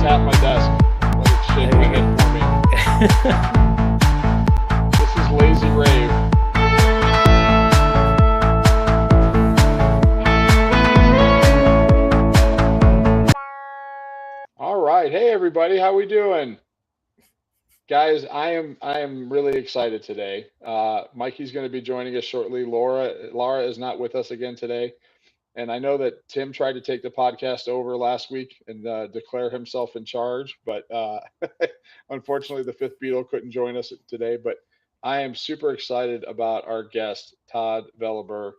tap my desk. Let it shake my head for me. This is Lazy Rave. All right. Hey everybody, how we doing? Guys, I am really excited today. Mikey's going to be joining us shortly. Laura is not with us again today. And I know that Tim tried to take the podcast over last week and declare himself in charge, but unfortunately, the fifth Beatle couldn't join us today. But I am super excited about our guest, Todd Veleber.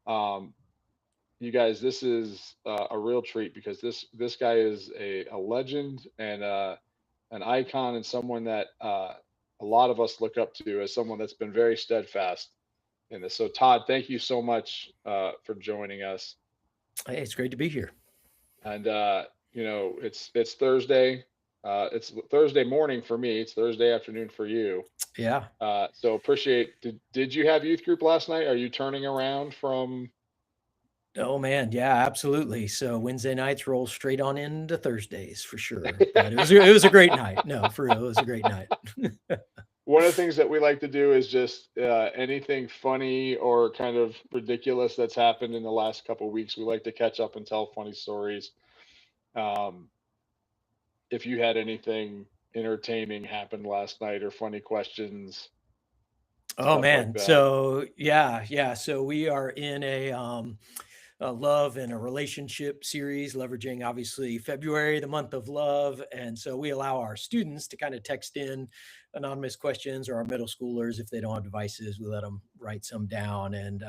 Um, you guys, this is a real treat because this guy is a legend and an icon and someone that a lot of us look up to as someone that's been very steadfast in this. So, Todd, thank you so much for joining us. Hey, it's great to be here. And it's Thursday. It's Thursday morning for me. It's Thursday afternoon for you. Yeah. So appreciate. Did you have youth group last night? Are you turning around from? Oh man, yeah, absolutely. So Wednesday nights roll straight on into Thursdays for sure. But it was a great night. No, for real, it was a great night. One of the things that we like to do is just anything funny or kind of ridiculous that's happened in the last couple of weeks. We like to catch up and tell funny stories. Um, if you had anything entertaining happen last night or funny questions, Oh stuff like man. that. So yeah. So we are in a love and a relationship series, leveraging obviously February, the month of love. And so we allow our students to kind of text in anonymous questions, or our middle schoolers, if they don't have devices, we let them write some down. And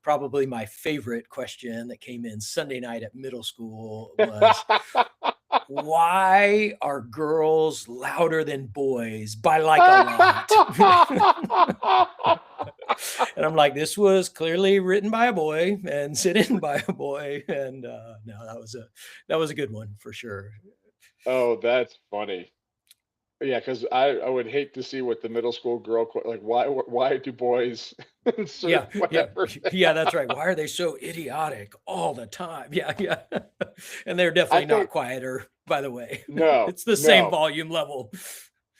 probably my favorite question that came in Sunday night at middle school was, why are girls louder than boys by like a lot? And I'm like, this was clearly written by a boy and sent in by a boy. And no, that was a good one for sure. Oh, that's funny. Yeah, because I would hate to see what the middle school girl like. Why do boys insert Yeah, yeah, whatever? yeah. That's right. Why are they so idiotic all the time? Yeah, yeah. And they're I definitely not think quieter, by the way. no, It's the same no. volume level.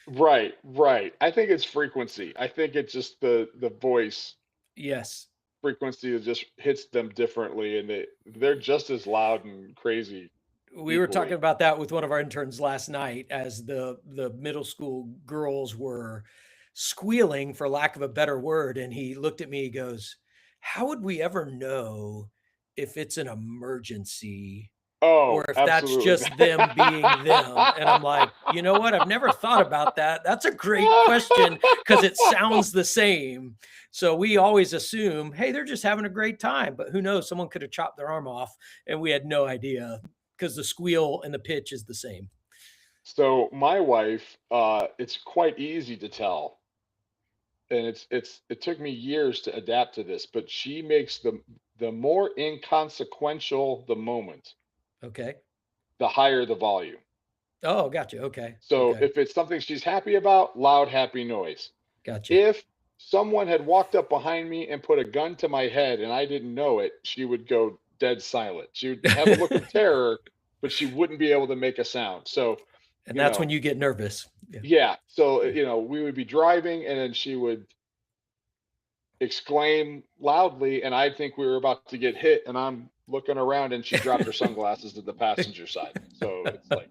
Right, right. I think it's frequency. I think it's just the voice Yes. frequency that just hits them differently, and they're just as loud and crazy We were talking equally. about that with one of our interns last night as the middle school girls were squealing, for lack of a better word, and he looked at me, he goes, how would we ever know if it's an emergency or Oh, if that's absolutely. just them being them? And I'm like, you know what, I've never thought about that. That's a great question because it sounds the same. So we always assume, hey, they're just having a great time, but who knows, someone could have chopped their arm off and we had no idea because the squeal and the pitch is the same. So my wife, it's quite easy to tell, and it took me years to adapt to this, but she makes the more inconsequential the moment, Okay. the higher the volume. Oh, gotcha. Okay. So Okay. if it's something she's happy about, loud, happy noise. Gotcha. If someone had walked up behind me and put a gun to my head and I didn't know it, she would go dead silent. She would have a look of terror, but she wouldn't be able to make a sound. So, And you that's when know, you get nervous. Yeah. yeah. So, we would be driving and then she would exclaim loudly, and I think we were about to get hit, and I'm looking around and she dropped her sunglasses to the passenger side. So it's like,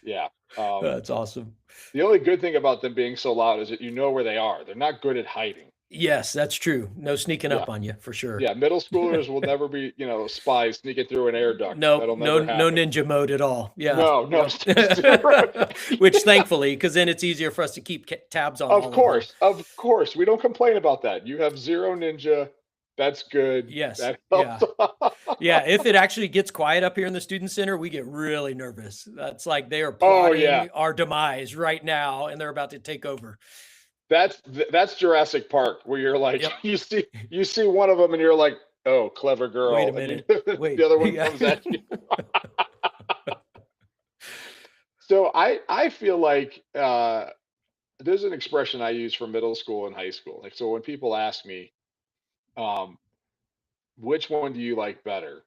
yeah. That's awesome. The only good thing about them being so loud is that you know where they are. They're not good at hiding. Yes, that's true. No sneaking Yeah. up on you for sure. Yeah. Middle schoolers will never be, spies sneaking through an air duct. No, That'll no, never no happen. ninja mode at all. Yeah. No, no. Yep. Zero. Which thankfully, because then it's easier for us to keep tabs on Of all of them. course. Of course. We don't complain about that. You have zero ninja. That's good. Yes. That helps. Yeah. Yeah. If it actually gets quiet up here in the student center, we get really nervous. That's like they are Oh, yeah. plotting our demise right now and they're about to take over. That's Jurassic Park, where you're like, Yep. you see one of them and you're like, oh, clever Wait a girl. And minute. the Wait. other one Yeah. comes at you. So I feel like there's an expression I use for middle school and high school. Like, so when people ask me, um, which one do you like better?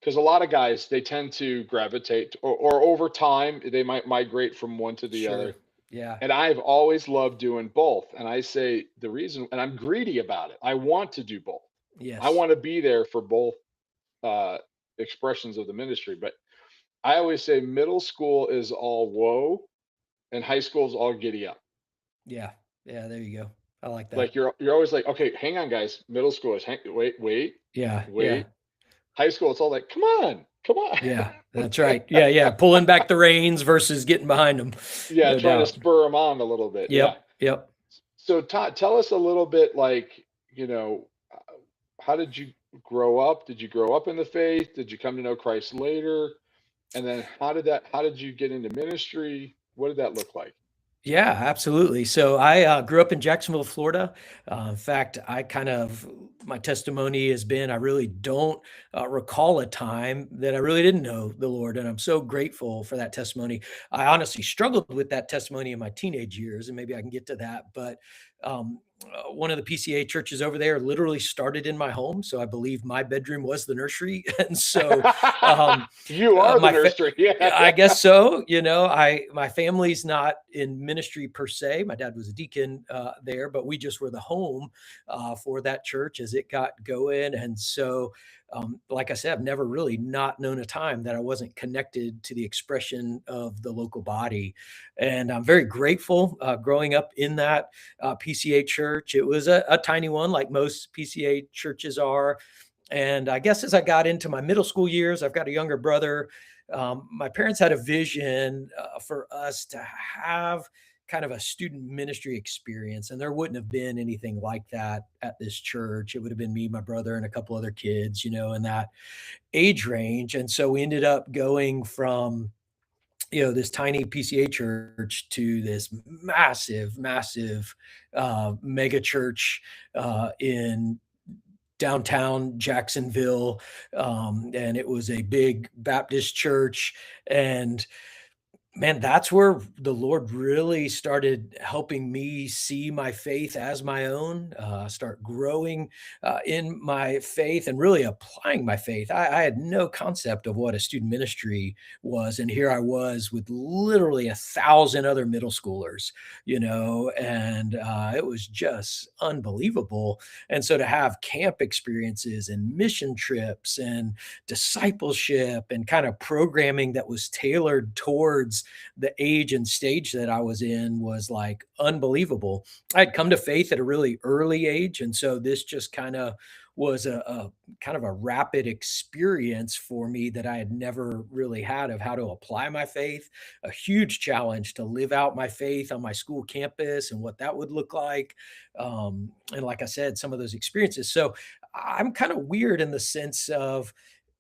because a lot of guys, they tend to gravitate, or over time, they might migrate from one to the Sure. other. Yeah. And I've always loved doing both. And I say the reason, and I'm greedy about it, I want to do both. I Yes. want to be there for both uh, expressions of the ministry. But I always say middle school is all whoa, and high school is all giddy up. Yeah. Yeah. There you go. I like Like that. you're always like, okay, hang on, guys. Middle school is wait, Yeah. Yeah. wait. High school, it's all like, come on. Yeah. That's right. Yeah. Yeah. Pulling back the reins versus getting behind them. Yeah, No trying to doubt. spur them on a little bit. Yeah. Yep. Yep. So Todd, tell us a little bit, like, how did you grow up? Did you grow up in the faith? Did you come to know Christ later? And then how did you get into ministry? What did that look like? Yeah, absolutely. So I grew up in Jacksonville, Florida. In fact, my testimony has been I really don't recall a time that I really didn't know the Lord. And I'm so grateful for that testimony. I honestly struggled with that testimony in my teenage years, and maybe I can get to that. But one of the PCA churches over there literally started in my home. So I believe my bedroom was the nursery. And so um, You are the my nursery. Yeah. I guess so. My family's not in ministry per se. My dad was a deacon there, but we just were the home for that church as it got going. And so, like I said, I've never really not known a time that I wasn't connected to the expression of the local body. And I'm very grateful growing up in that PCA church. It was a tiny one, like most PCA churches are. And I guess as I got into my middle school years, I've got a younger brother. My parents had a vision for us to have kind of a student ministry experience, and there wouldn't have been anything like that at this church. It would have been me, my brother, and a couple other kids, in that age range. And so we ended up going from this tiny PCA church to this massive, massive mega church in downtown Jacksonville. And it was a big Baptist church. And man, that's where the Lord really started helping me see my faith as my own, start growing in my faith and really applying my faith. I had no concept of what a student ministry was. And here I was with literally 1,000 other middle schoolers, and it was just unbelievable. And so to have camp experiences and mission trips and discipleship and kind of programming that was tailored towards the age and stage that I was in was like unbelievable. I had come to faith at a really early age. And so this just kind of was a kind of a rapid experience for me that I had never really had of how to apply my faith, a huge challenge to live out my faith on my school campus and what that would look like. And like I said, some of those experiences. So I'm kind of weird in the sense of,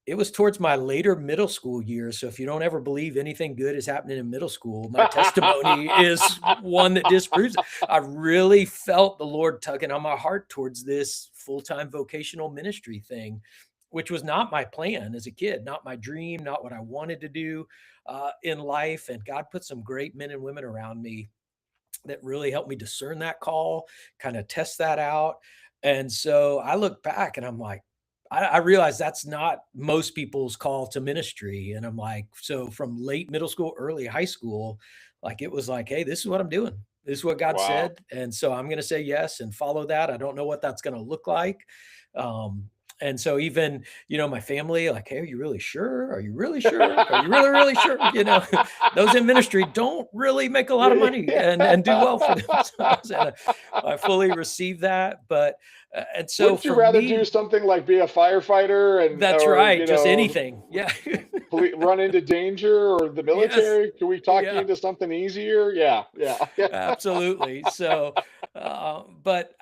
it was towards my later middle school years. So if you don't ever believe anything good is happening in middle school, my testimony is one that disproves it. I really felt the Lord tugging on my heart towards this full-time vocational ministry thing, which was not my plan as a kid, not my dream, not what I wanted to do in life. And God put some great men and women around me that really helped me discern that call, kind of test that out. And so I look back and I'm like, I realize that's not most people's call to ministry. And I'm like, so from late middle school, early high school, like it was like, hey, this is what I'm doing. This is what God Wow. said. And so I'm going to say yes and follow that. I don't know what that's going to look like. Um, and so even, my family, like, hey, are you really sure? Are you really sure? Are you really, really sure? Those in ministry don't really make a lot of money and do well for themselves. And I fully receive that. But, and so Wouldn't you for rather do me, something like be a firefighter and that's or right. Just anything. Yeah. run into danger, or the Yes. military? Can we talk you Yeah. into something easier? Yeah, yeah. Absolutely. So, but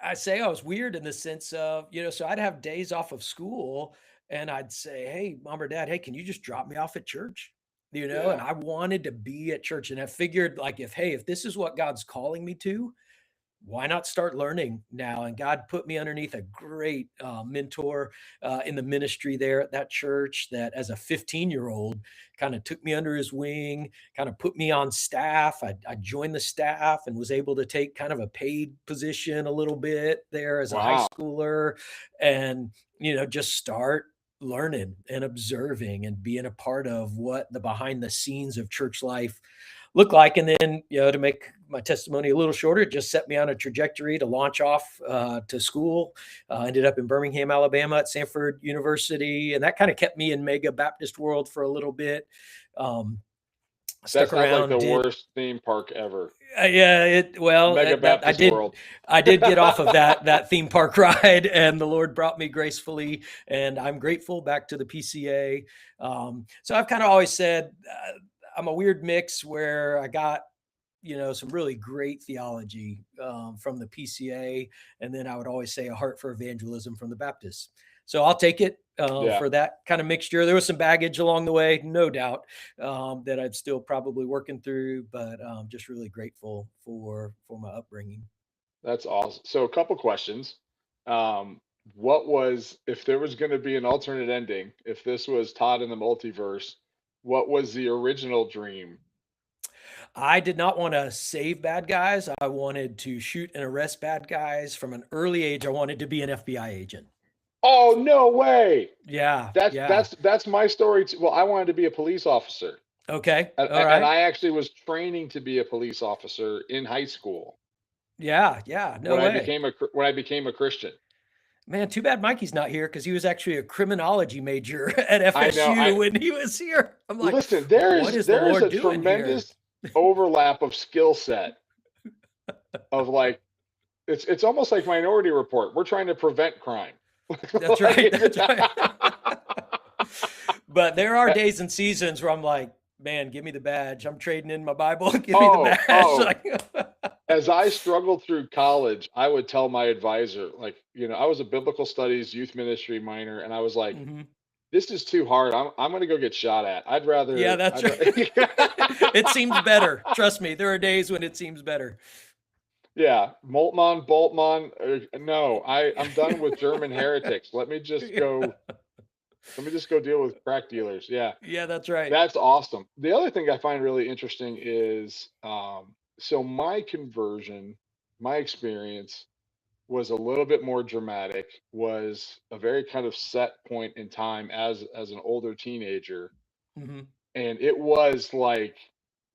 I say I was weird in the sense of, so I'd have days off of school and I'd say, hey, mom or dad, hey, can you just drop me off at church? And Yeah. I wanted to be at church, and I figured like, if this is what God's calling me to, why not start learning now? And God put me underneath a great mentor in the ministry there at that church that as a 15-year-old kind of took me under his wing, kind of put me on staff. I joined the staff and was able to take kind of a paid position a little bit there as a high Wow. schooler and, just start learning and observing and being a part of what the behind the scenes of church life look like. And then, to make my testimony a little shorter, it just set me on a trajectory to launch off to school. Ended up in Birmingham, Alabama at Samford University. And that kind of kept me in mega Baptist world for a little bit. That Stuck sounds like around, the did worst theme park ever. yeah, Mega that Baptist World. I did get off of that theme park ride, and the Lord brought me gracefully, and I'm grateful back to the PCA. So I've kind of always said I'm a weird mix where I got some really great theology from the PCA, and then I would always say a heart for evangelism from the Baptists. So I'll take it Yeah, for that kind of mixture. There was some baggage along the way, no doubt, that I'm still probably working through, but just really grateful for my upbringing. that's awesome. So a couple questions. What was, if there was going to be an alternate ending, if this was Todd in the multiverse, what was the original dream? I did not want to save bad guys. I wanted to shoot and arrest bad guys from an early age. I wanted to be an FBI agent. Oh, no way. Yeah, That's yeah. that's that's my story too. Well, I wanted to be a police officer. Okay. All And right. I actually was training to be a police officer in high school Yeah, yeah. No way. when I became a Christian. Man, too bad Mikey's not here because he was actually a criminology major at I know. FSU when he was here. I'm like, Listen, what is the there is Lord a doing here? tremendous overlap of skill set of like it's almost like Minority Report. We're trying to prevent crime. That's Like right. That's right. But there are days and seasons where I'm like, man, give me the badge. I'm trading in my Bible. Give me the oh, badge. oh. Like, As I struggled through college, I would tell my advisor, like, I was a biblical studies youth ministry minor, and I was like, mhm. this is too hard. I'm gonna go get shot at. Yeah, that's I'd right. rather It seems better. Trust me, there are days when it seems better. Yeah, Moltmann, Boltmann. No, I'm done with German heretics. Let me just go deal with crack dealers. Yeah, Yeah, that's right. that's awesome. The other thing I find really interesting is, so my conversion, my experience was a little bit more dramatic. Was a very kind of set point in time as an older teenager, Mhm. and it was like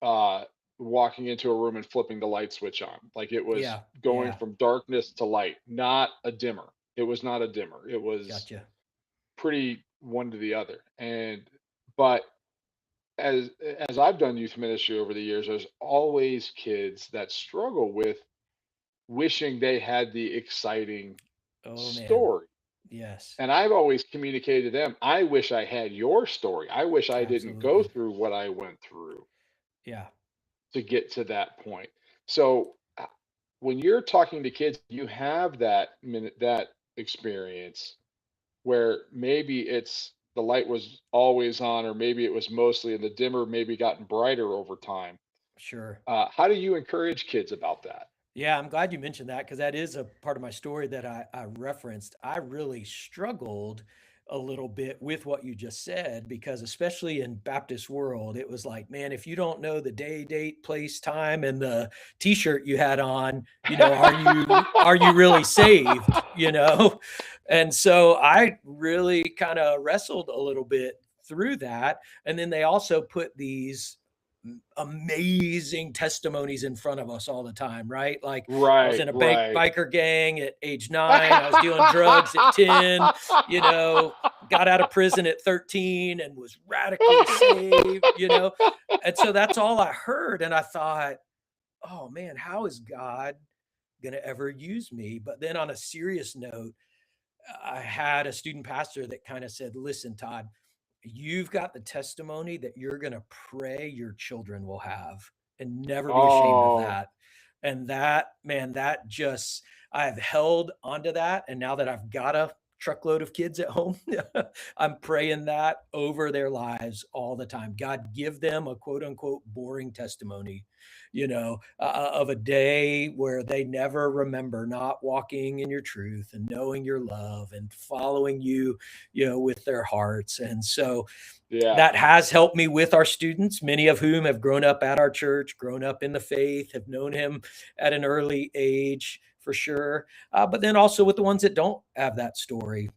uh walking into a room and flipping the light switch on. Like it was Yeah, going yeah. from darkness to light, not a dimmer. It was not a dimmer. It was Gotcha. pretty one to the other. And but as as I've done youth ministry over the years, there's always kids that struggle with wishing they had the exciting Oh, man. story. Yes, And I've always communicated to them, I wish I had your story. I wish I didn't go absolutely. through what I went through Yeah. to get to that point. So when you're talking to kids, you have that experience where maybe it's the light was always on, or maybe it was mostly, and the dimmer maybe gotten brighter over time. Sure. How do you encourage kids about that? Yeah, I'm glad you mentioned that because that is a part of my story that I referenced. I really struggled a little bit with what you just said because especially in Baptist world, it was like, man, if you don't know the day, date, place, time, and the t-shirt you had on, are you really saved? And so I really kind of wrestled a little bit through that. And then they also put these amazing testimonies in front of us all the time, right? Like I was Right, in a right. biker gang at age 9, I was doing drugs at 10, you know, got out of prison at 13 and was radically saved. And so that's all I heard and I thought, "Oh man, how is God going to ever use me?" But then on a serious note, I had a student pastor that kind of said, "Listen, Todd, you've got the testimony that you're going to pray your children will have and never be ashamed of Oh, that." And that, man, that just, I've held onto that. And now that I've got a truckload of kids at home, I'm praying that over their lives all the time. God, give them a quote unquote boring testimony, of a day where they never remember not walking in your truth and knowing your love and following you, with their hearts. And so yeah. that has helped me with our students, many of whom have grown up at our church, grown up in the faith, have known him at an early age for sure. But then also with the ones that don't have that story.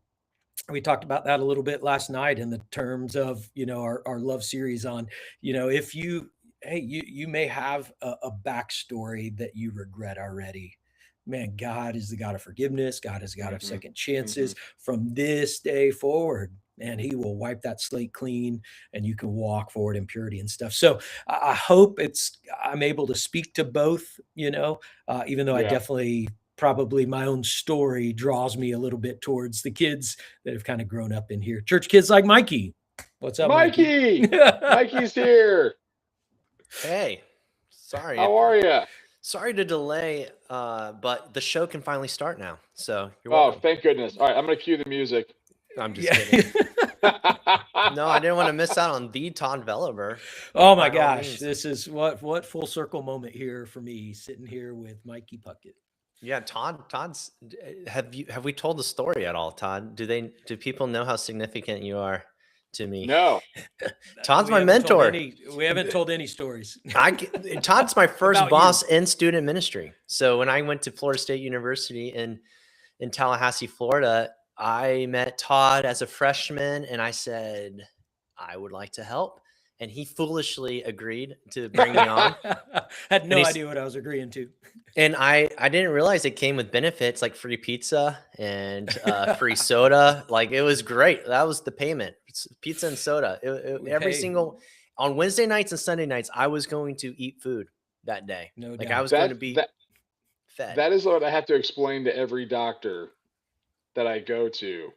we talked about that a little bit last night in the terms of, our love series on, if you may have a backstory that you regret already. Man, God is the God of forgiveness. God is the God of Hmm. second Hmm. chances. From this day forward, and he will wipe that slate clean and you can walk forward in purity and stuff. So I hope I'm able to speak to both, even though I Yeah. definitely probably my own story draws me a little bit towards the kids that have kind of grown up in here. Church kids like Mikey. What's up, Mikey? Mikey, Mikey's here. Hey, sorry. How are you? Sorry to delay, but the show can finally start now. So you're Oh, welcome. thank goodness. All right, I'm going to cue the music. I'm just kidding. No, I didn't want to miss out on the Todd Veleber. Oh my By all gosh, means. this is what full circle moment here for me, sitting here with Mikey Puckett. Yeah, Todd's. Have we told the story at all, Todd? Do people know how significant you are to me? No. Todd's We my haven't told mentor. we haven't told any stories. Todd's my first About boss in student ministry. So when I went to Florida State University in Tallahassee, Florida, I met Todd as a freshman and I said, I would like to help. And he foolishly agreed to bring me on. Had no idea what I was agreeing to. And I didn't realize it came with benefits like free pizza and free soda. Like it was great. That was the payment. It's pizza and soda. On Wednesday nights and Sunday nights, I was going to eat food that day. No like doubt. I was going to be fed. That is what I have to explain to every doctor that I go to,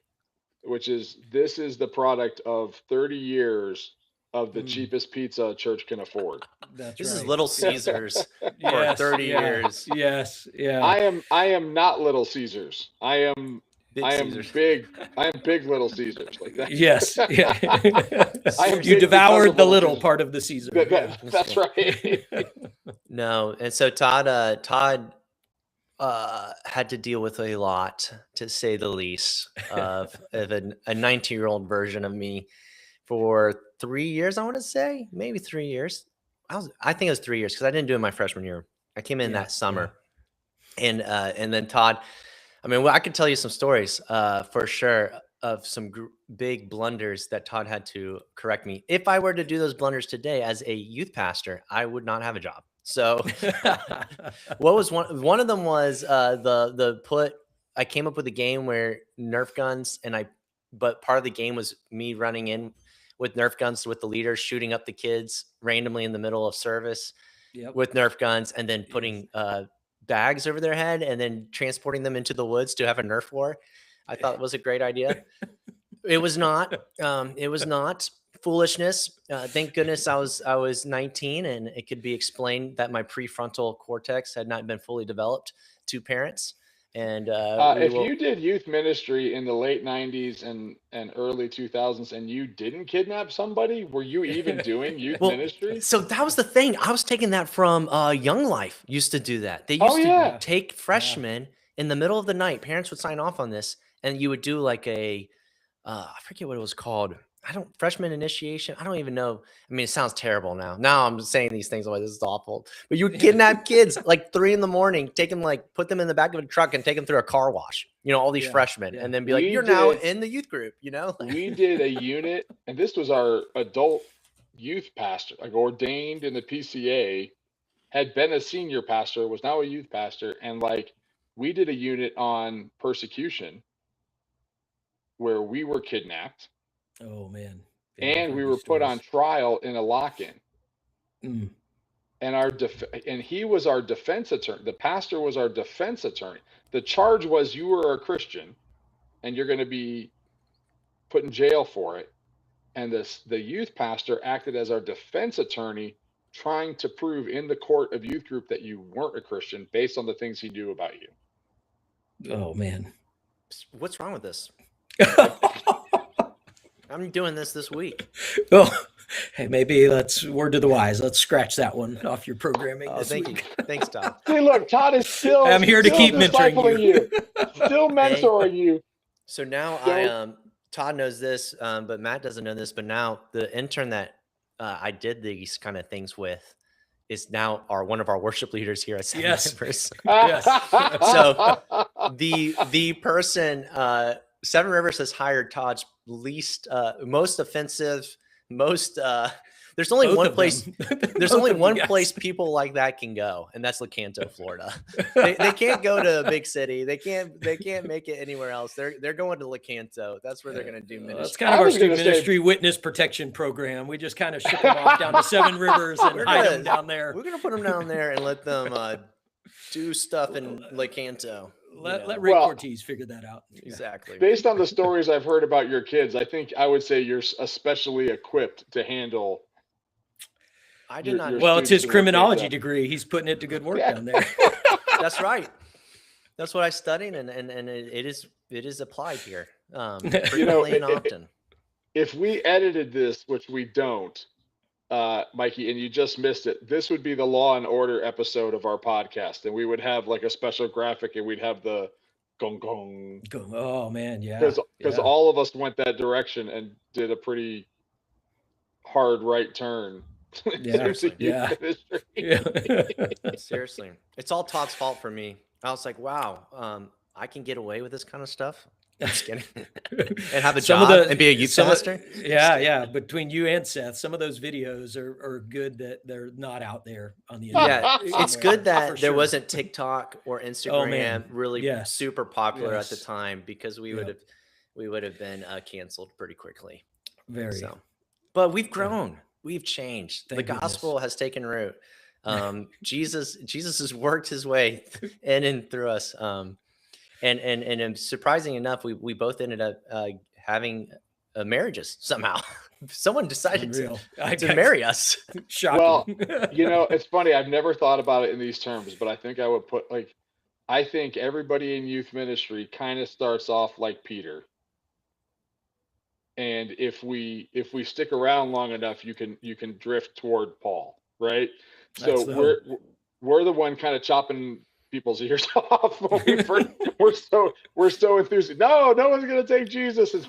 which is this is the product of 30 years of the cheapest pizza a church can afford. This is Little Caesars for Yes, 30 yeah, years. Yes, yeah. I am not Little Caesars. I am Caesars. big. I am big Little Caesars. Like that. Yes. Yeah. I am You big devoured because of the Little little Caesars. part of the Caesar. That's right. No, and so Todd had to deal with a lot, to say the least, of a 19-year-old version of me for 3 years. I want to say maybe 3 years. I think it was 3 years because I didn't do it my freshman year. I came in that summer, and then Todd. I mean, well, I could tell you some stories for sure of some big blunders that Todd had to correct me. If I were to do those blunders today as a youth pastor, I would not have a job. So what was one of them was I came up with a game where Nerf guns but part of the game was me running in with Nerf guns with the leaders, shooting up the kids randomly in the middle of service with Nerf guns, and then putting bags over their head and then transporting them into the woods to have a Nerf war. I thought it was a great idea. It was not. It was not. Foolishness. Thank goodness I was 19 and it could be explained that my prefrontal cortex had not been fully developed to parents. And you did youth ministry in the late 90s and early 2000s and you didn't kidnap somebody, were you even doing youth ministry? So that was the thing. I was taking that from Young Life used to do that. They used to take freshmen in the middle of the night. Parents would sign off on this and you would do like I forget what it was called. Freshman initiation. I don't even know. I mean, it sounds terrible now. Now I'm saying these things. Like, this is awful. But you would kidnap kids like 3 a.m, take them, put them in the back of a truck and take them through a car wash, all these freshmen, and then be like, you're now in the youth group, We did a unit, and this was our adult youth pastor, like ordained in the PCA, had been a senior pastor, was now a youth pastor. And we did a unit on persecution where we were kidnapped. Oh man. And we were put on trial in a lock-in. And and he was our defense attorney. The pastor was our defense attorney. The charge was you were a Christian and you're going to be put in jail for it. And the youth pastor acted as our defense attorney, trying to prove in the court of youth group that you weren't a Christian based on the things he knew about you. Oh man. What's wrong with this? I'm doing this week. Well, hey, maybe word to the wise. Let's scratch that one off your programming this week. Thanks, Todd. Hey, look, Todd is still. I'm here to keep mentoring you. Still mentoring you. So now Todd knows this, but Matt doesn't know this. But now the intern that I did these kind of things with is now one of our worship leaders here at Seven Members. Yes. So the person Seven Rivers has hired Todd's least, most offensive, most. There's only Both one of place. them. There's Both only of you one guys. place people like that can go, and that's Lecanto, Florida. They can't go to a big city. They can't make it anywhere else. They're going to Lecanto. That's where they're going to do ministry. That's kind of our student ministry witness protection program. We just kind of ship them off down to Seven Rivers and hide them down there. We're going to put them down there and let them do stuff in Lecanto. Let Ray Cortez figure that out. Exactly. Based on the stories I've heard about your kids, I would say you're especially equipped to handle. I did not. Well, it's his criminology degree. He's putting it to good work down there. That's right. That's what I studied, and it is applied here frequently and often. If we edited this, which we don't, Mikey, and you just missed it, this would be the Law and Order episode of our podcast, and we would have like a special graphic, and we'd have the gong gong. Oh man, yeah. Because all of us went that direction and did a pretty hard right turn. Yeah. Seriously, it's all Todd's fault for me. I was like, wow, I can get away with this kind of stuff. I'm just kidding. And have a job and be a youth pastor. Yeah. Between you and Seth, some of those videos are good that they're not out there on the internet. Yeah, it's good that there wasn't TikTok or Instagram really super popular at the time, because we would have been canceled pretty quickly. But we've grown. We've changed. The gospel has taken root. Jesus has worked his way in and through us. And surprising enough, we both ended up having marriages somehow. Someone decided to marry us. Shocking. Well, it's funny. I've never thought about it in these terms, but I think I would put I think everybody in youth ministry kind of starts off like Peter. And if we stick around long enough, you can drift toward Paul, right? So we're the one kind of chopping people's ears off when we're so enthusiastic. No one's gonna take Jesus. It's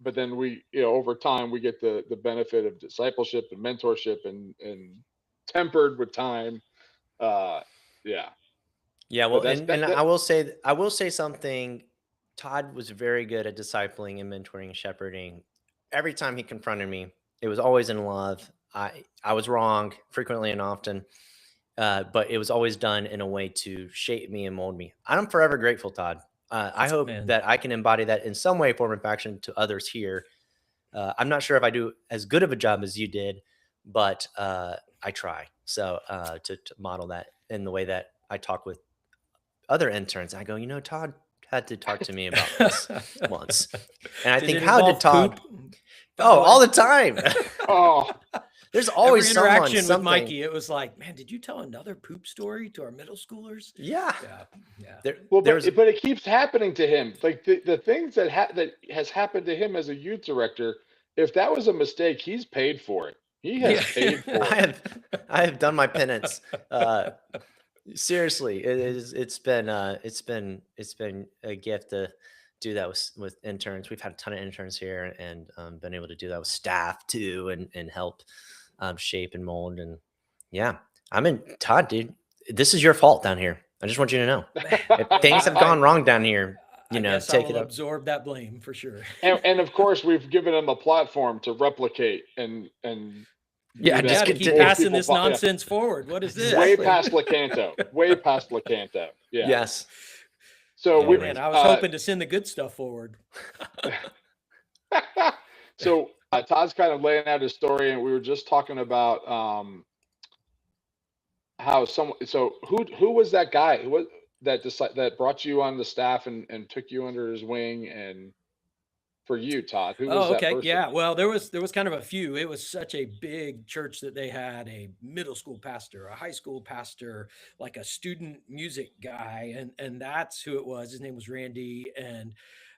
but then we over time we get the benefit of discipleship and mentorship and tempered with time. Well, and I will say something. Todd was very good at discipling and mentoring and shepherding. Every time he confronted me, it was always in love. I was wrong frequently and often, but it was always done in a way to shape me and mold me. I'm forever grateful, Todd. I hope that I can embody that in some way, form, and fashion to others here. I'm not sure if I do as good of a job as you did, but I try. So to model that in the way that I talk with other interns. I go, Todd had to talk to me about this once. And I think, how did Todd? All the time. There's always every interaction with Mikey. It was like, man, did you tell another poop story to our middle schoolers? Yeah. But it keeps happening to him. Like the things that has happened to him as a youth director. If that was a mistake, he's paid for it. He has paid for it. I have done my penance. Seriously, it's been a gift to do that with interns. We've had a ton of interns here, and been able to do that with staff too, and help shape and mold. And Todd, dude, this is your fault down here. I just want you to know, if things have gone wrong down here, take it up. Absorb that blame for sure. And of course, we've given them a platform to replicate and. Just keep passing this nonsense forward. What is this? Way past Lecanto. Yeah. Yes. So I was hoping to send the good stuff forward. So Todd's kind of laying out his story, and we were just talking about how who was that guy that brought you on the staff and took you under his wing, and for you, Todd, who was that person? Yeah. Well, there was kind of a few. It was such a big church that they had a middle school pastor, a high school pastor, like a student music guy, and that's who it was. His name was Randy, and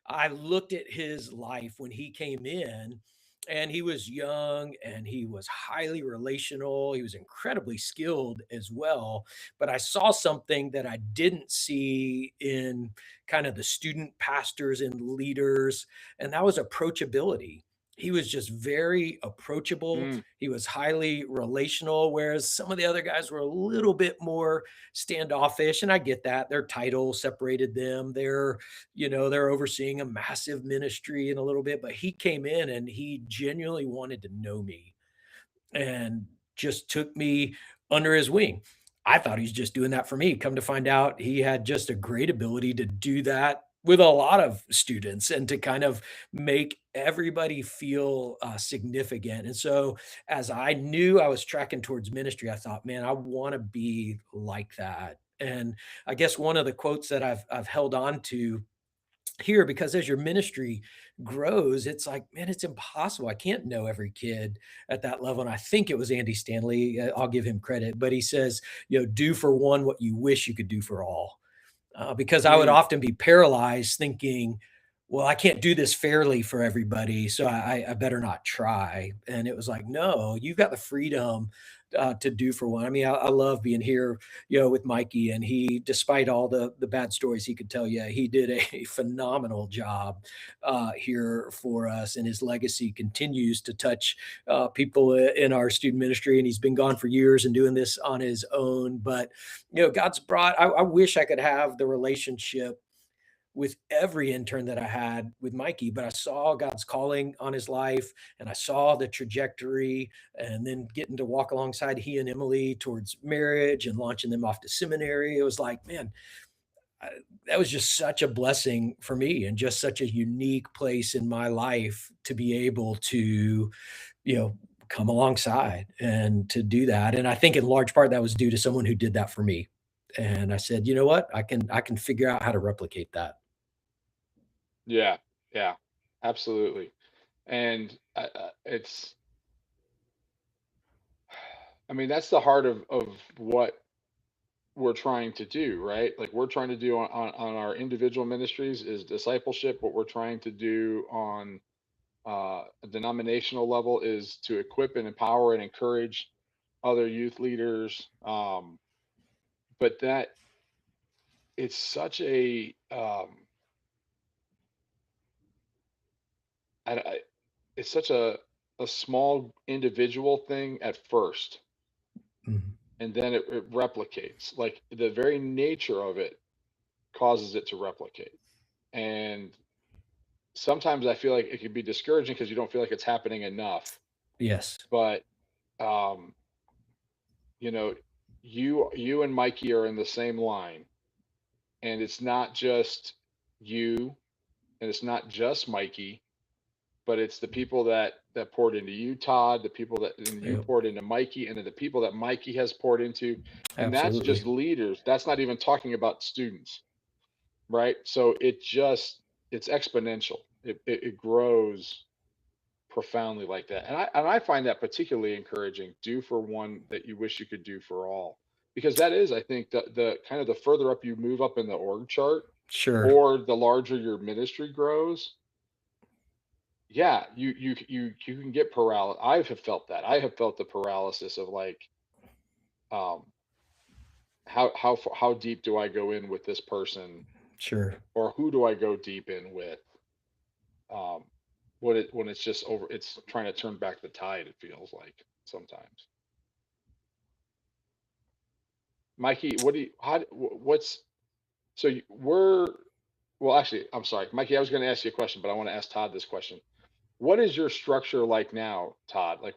I looked at his life when he came in, and he was young and he was highly relational. He was incredibly skilled as well. But I saw something that I didn't see in kind of the student pastors and leaders, and that was approachability. he was just very approachable. Mm, He was highly relational, whereas some of the other guys were a little bit more standoffish. And I get that their title separated them. They're overseeing a massive ministry in a little bit, but he came in and he genuinely wanted to know me and just took me under his wing. I thought he was just doing that for me. Come to find out, he had just a great ability to do that with a lot of students and to kind of make everybody feel significant. And so, as I knew I was tracking towards ministry, I thought, man, I want to be like that. And I guess one of the quotes that I've held on to here, because as your ministry grows, it's like, man, it's impossible. I can't know every kid at that level. And I think it was Andy Stanley. I'll give him credit, but he says, do for one what you wish you could do for all. Because I would mm, often be paralyzed thinking, well, I can't do this fairly for everybody, so I better not try. And it was like, no, you've got the freedom to do for one. I mean, I love being here, with Mikey, and he, despite all the bad stories he could tell you, he did a phenomenal job here for us, and his legacy continues to touch people in our student ministry. And he's been gone for years and doing this on his own. But God's brought. I wish I could have the relationship with every intern that I had with Mikey, but I saw God's calling on his life and I saw the trajectory, and then getting to walk alongside he and Emily towards marriage and launching them off to seminary. It was like, man, I, that was just such a blessing for me and just such a unique place in my life to be able to, you know, come alongside and to do that. And I think in large part that was due to someone who did that for me. And I said, you know what? I can figure out how to replicate that. yeah, yeah, absolutely. And I mean, that's the heart of what we're trying to do, right? Like we're trying to do on our individual ministries is discipleship. What we're trying to do on a denominational level is to equip and empower and encourage other youth leaders. But that it's such a I, it's such a small individual thing at first, Mhm. and then it replicates. Like the very nature of it causes it to replicate. And sometimes I feel like it can be discouraging because you don't feel like it's happening enough. Yes. But um, you know, you and Mikey are in the same line, and it's not just you, and it's not just Mikey, but it's the people that poured into you, Todd, the people that and you Yep. poured into Mikey, and then the people that Mikey has poured into, and that's Absolutely. just leaders. That's not even talking about students, right? So it's exponential. It grows profoundly like that, and I find that particularly encouraging. Do for one that you wish you could do for all, because that is, I think, the kind of the further up you move up in the org chart, Sure. or the larger your ministry grows, yeah, you can get paralysis. I have felt that. I have felt the paralysis of like, um, how deep do I go in with this person, Sure. or who do I go deep in with? Um, when it's just over, it's trying to turn back the tide. It feels like sometimes. Mikey, what do you how what's so we're well actually I'm sorry, Mikey. I was going to ask you a question, but I want to ask Todd this question. What is your structure like now, Todd? Like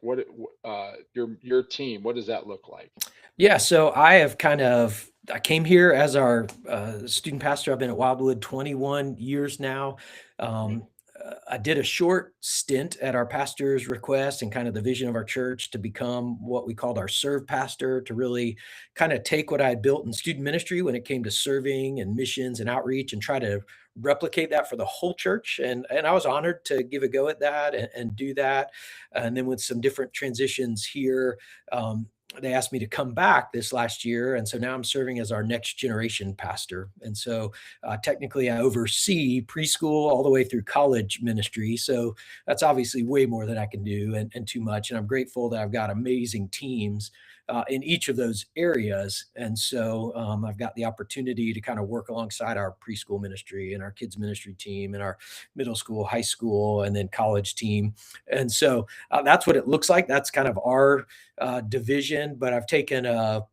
your team, what does that look like? Yeah, so I came here as our student pastor. I've been at Wildwood 21 years now. Mhm. I did a short stint at our pastor's request and kind of the vision of our church to become what we called our serve pastor, to really kind of take what I had built in student ministry when it came to serving and missions and outreach and try to replicate that for the whole church. And I was honored to give a go at that and do that. And then with some different transitions here, they asked me to come back this last year. And so now I'm serving as our next generation pastor. And so technically I oversee preschool all the way through college ministry. So that's obviously way more than I can do and too much. And I'm grateful that I've got amazing teams in each of those areas. And so I've got the opportunity to kind of work alongside our preschool ministry and our kids ministry team and our middle school, high school, and then college team. And so that's what it looks like. That's kind of our division. But I've taken a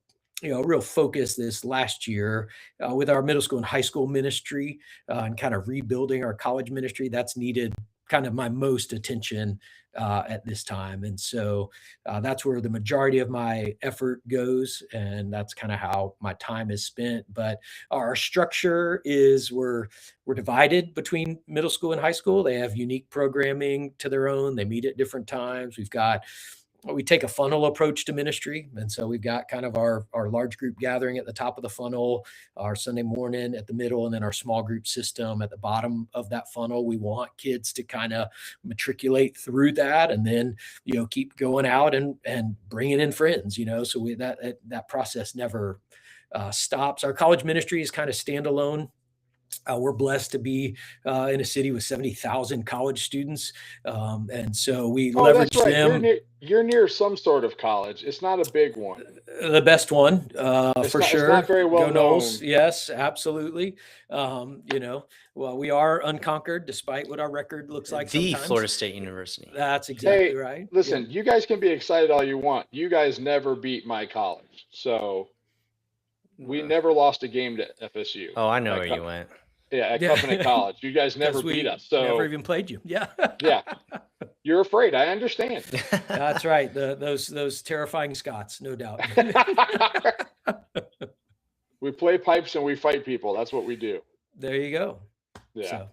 real focus this last year with our middle school and high school ministry and kind of rebuilding our college ministry. That's needed kind of my most attention at this time. And so that's where the majority of my effort goes. And that's kind of how my time is spent. But our structure is we're divided between middle school and high school. They have unique programming to their own. They meet at different times. We take a funnel approach to ministry. And so we've got kind of our large group gathering at the top of the funnel, our Sunday morning at the middle, and then our small group system at the bottom of that funnel. We want kids to kind of matriculate through that and then, keep going out and bringing in friends, so that process never stops. Our college ministry is kind of standalone. We're blessed to be in a city with 70,000 college students. And so we leverage that's right. them. You're near some sort of college. It's not a big one. The best one, for sure. It's not very well known. Yes, absolutely. Well, we are unconquered despite what our record looks like sometimes. Florida State University. That's exactly right. Listen, you guys can be excited all you want. You guys never beat my college. So we never lost a game to FSU. Oh, I know where you went. Yeah, at Covenant College. You guys never beat us. So never even played you. Yeah. Yeah. You're afraid. I understand. That's right. Those terrifying Scots, no doubt. We play pipes and we fight people. That's what we do. There you go. Yeah.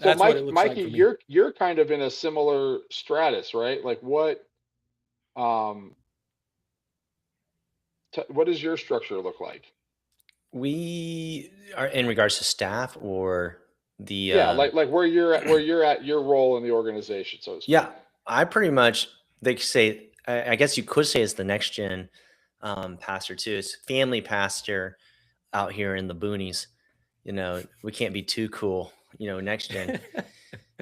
So Mikey, you're kind of in a similar stratus, right? Like what does your structure look like? We are in regards to staff or the like where you're at your role in the organization. So to speak. Yeah, I pretty much, they say, I guess you could say it's the next gen pastor too. It's family pastor out here in the boonies. We can't be too cool, next gen.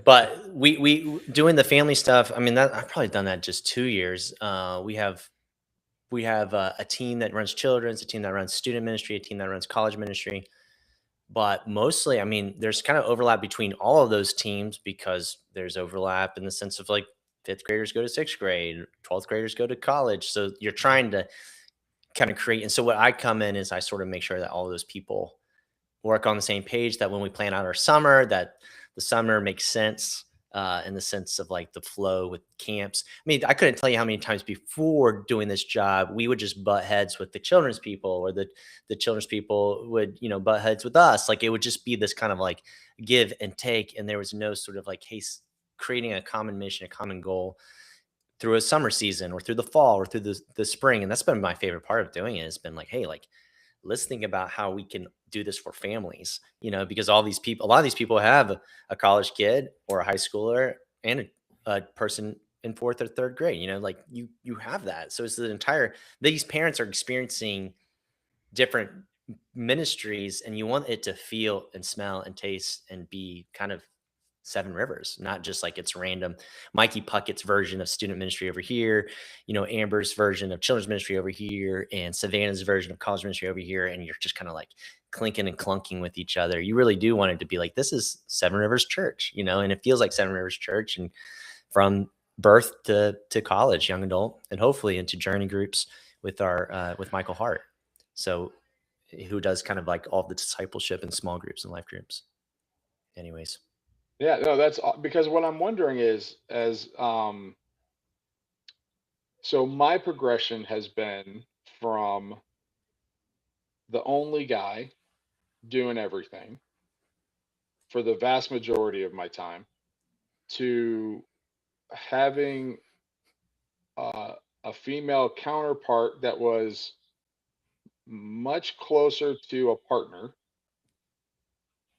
But we doing the family stuff. I mean, that I've probably done that just 2 years. We have a team that runs children's, a team that runs student ministry, a team that runs college ministry. But mostly, I mean, there's kind of overlap between all of those teams because there's overlap in the sense of like 5th graders go to 6th grade, 12th graders go to college. So you're trying to kind of create. And so what I come in is I sort of make sure that all of those people work on the same page, that when we plan out our summer, that the summer makes sense. In the sense of like the flow with camps. I mean, I couldn't tell you how many times before doing this job, we would just butt heads with the children's people, or the children's people would, butt heads with us. Like it would just be this kind of like give and take. And there was no sort of like, hey, creating a common mission, a common goal through a summer season or through the fall or through the spring. And that's been my favorite part of doing it. It's been like, hey, like, let's think about how we can do this for families, because a lot of these people have a college kid or a high schooler and a person in 4th or 3rd grade, like you have that. So it's these parents are experiencing different ministries, and you want it to feel and smell and taste and be kind of Seven Rivers, not just like it's random Mikey Puckett's version of student ministry over here, Amber's version of children's ministry over here, and Savannah's version of college ministry over here. And you're just kind of like clinking and clunking with each other. You really do want it to be like, this is Seven Rivers Church, and it feels like Seven Rivers Church, and from birth to college, young adult, and hopefully into journey groups with with Michael Hart. So who does kind of like all the discipleship and small groups and life groups. Anyways. Yeah, no, that's because what I'm wondering is, so my progression has been from the only guy doing everything for the vast majority of my time to having a female counterpart that was much closer to a partner,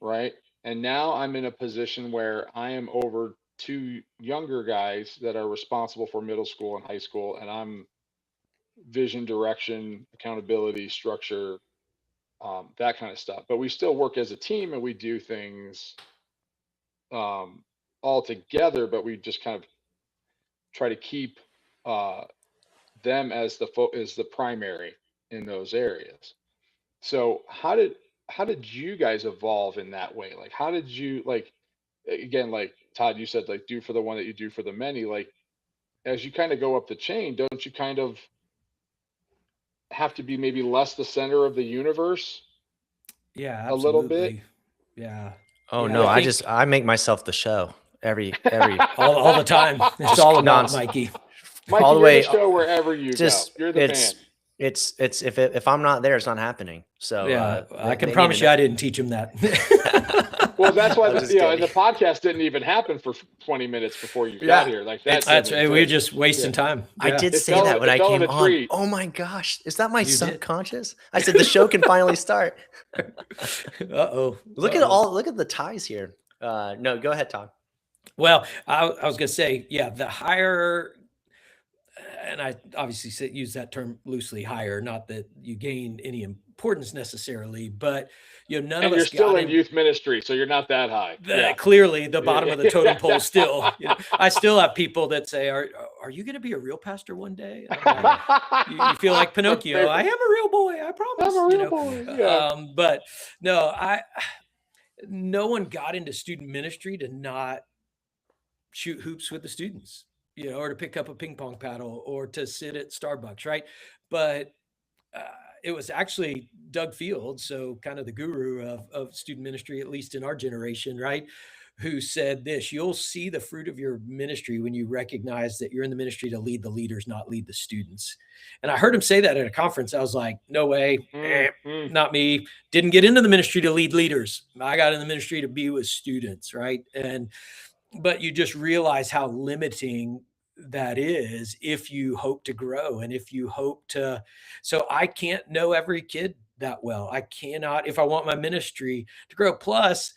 right? And now I'm in a position where I am over 2 younger guys that are responsible for middle school and high school, and I'm vision, direction, accountability, structure, that kind of stuff. But we still work as a team and we do things all together, but we just kind of try to keep them as the primary in those areas. So how did you guys evolve in that way? Like, how did you, like, again, like Todd, you said, like, do for the one that you do for the many. Like, as you kind of go up the chain, don't you kind of have to be maybe less the center of the universe Yeah, a little bit? absolutely. Yeah. Oh Yeah, no, I I think I make myself the show every all the time. It's just all about nonstop, Mikey. all Mikey, the you're the way. show wherever you go. Just You're the man. it's if I'm not there, it's not happening. So Yeah, I can they need promise to you know. I didn't teach him that. Well, that's why I'm just and kidding. the podcast didn't even happen for 20 minutes before you Yeah, got here. Like it's that. That's right. We were It, just wasting time. I Yeah, did it say fell. that when It I fell in came a on. treat. Oh my gosh, is that my You did. subconscious? I said the show can finally start. Uh-oh. Look at the ties here. No, go ahead, Todd. Well, I was going to say, yeah, the higher, and I obviously use that term loosely, higher, not that you gain any importance necessarily, but none And of you're us still got in youth ministry, so you're not that high. Yeah. clearly the bottom of the totem pole Yeah. still. I still have people that say, are you going to be a real pastor one day? And I'm like, you feel like Pinocchio. I am a real boy, I promise. I'm a real boy. Yeah. But no, no one got into student ministry to not shoot hoops with the students, or to pick up a ping pong paddle or to sit at Starbucks, right? But it was actually Doug Field, so kind of the guru of student ministry, at least in our generation, right? Who said this: you'll see the fruit of your ministry when you recognize that you're in the ministry to lead the leaders, not lead the students. And I heard him say that at a conference. I was like, no way, not me. Didn't get into the ministry to lead leaders. I got in the ministry to be with students, right? But you just realize how limiting that is if you hope to grow and if you hope to. So I can't know every kid that well. I cannot, if I want my ministry to grow. Plus,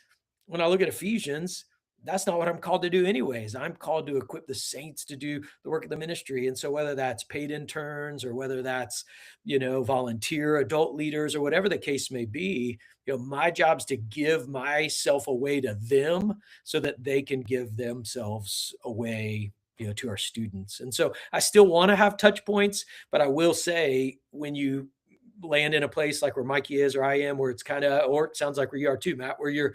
when I look at Ephesians, that's not what I'm called to do anyways. I'm called to equip the saints to do the work of the ministry. And so whether that's paid interns or whether that's, volunteer adult leaders or whatever the case may be, my job's to give myself away to them so that they can give themselves away, to our students. And so I still want to have touch points, but I will say when you land in a place like where Mikey is or I am, where it's kind of, or it sounds like where you are too, Matt, where you're